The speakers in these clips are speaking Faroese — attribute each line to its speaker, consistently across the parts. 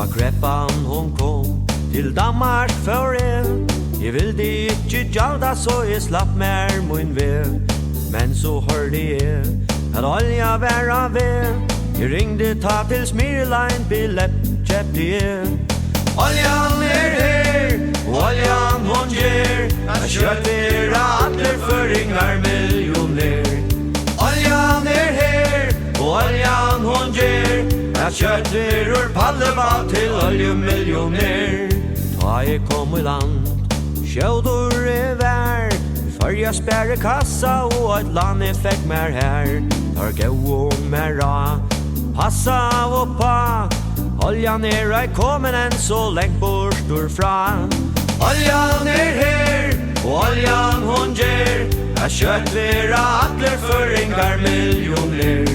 Speaker 1: Ta kreppan hon kom til Danmark för jeg ville ikke gjalda så jeg slapp mer min ved. Men så hørte jeg at olja var av ved. Jeg ringde ta til Smirlein, billett kjøpte jeg. Oljan er her, oljan hon gjør, at kjøtt vera atler føringar millioner. Oljan er her, oljan hon gjør, at kjøtt verur palleba til oljemillioner. Ta jeg kom i land, sjøvdur er vær, for jeg sperre kassa og et land jeg fikk mer her. Tar gau og mer ra, passa og pa, oljan er ei komen en så lengt bortur fra. Oljan er her, og oljan hon gjer, at kjøtt vera atler føringar millioner.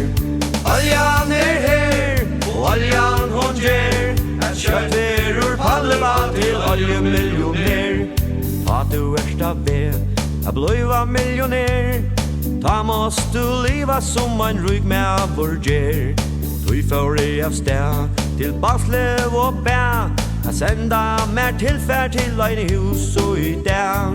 Speaker 1: Oljan er her, og oljan hon gjer, at kjøtt verur palleba til oljemillioner. Ta du ersta ved, a bliva millioner, ta måst du liva som en rygg med burger. Tui får jeg av sted til Baslev og bæ, a senda mer tilfær til ein hus og i dag.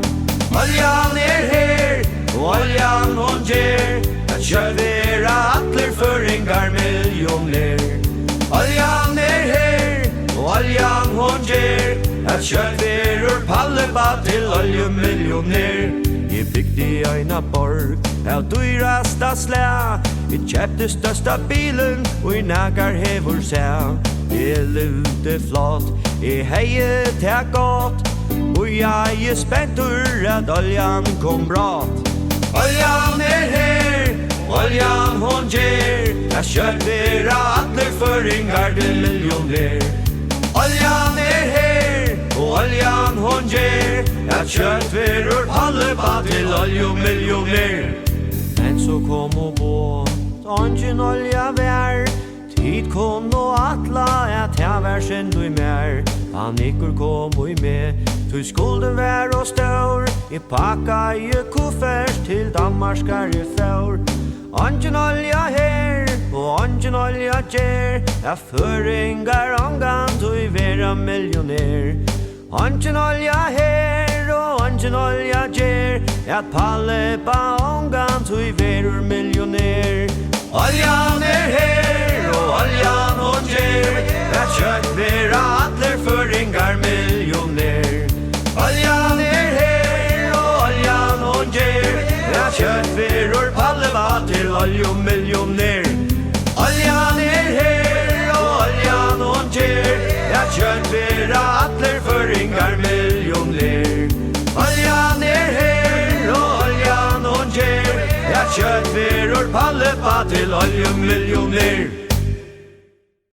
Speaker 1: Oljan er her, og oljan hon gjer, at kjøtt vera atler føringar millioner. Oljan er her, og oljan hon gjer, at kjøtt verur palleba til oljemillioner. Jeg bygde eina borg av dyrasta slæ, jeg kjøpte størsta bilen og i nagar hevur sæ. Jeg levde flott, jeg heie til godt, og jeg er spentur at oljan kom brått. Oljan er her, oljan hon gjer, at kjøtt vera atler føringar til millioner. Oljan er her, og oljan hon gjer, at kjøtt verur palleba til oljemillioner. Men så kom og båt, ongen olja vær, tid kom og atla, at jeg vær sendu i mer. Panikur kom og i med, tu skulden vær og stør, I pakka I kuffert til Danmarskar I fjør. Ongen olja her, og ongen olja gjer, at føringar ongan tu I vera millioner. Ongen olja her, og ongen olja gjer, at palleba ongan tu I verur millioner. Oljan er her, og oljan hon gjer, at kjøtt vera atler føringar millioner. Oljan er her, og oljan hon gjer, at kjøtt verur palleba til oljemillioner. Oljan er her, og oljan hon gjer, at kjøtt vera atler føringar millioner. Oljan er her, og oljan hon gjer, at kjøtt verur palleba til oljemillioner.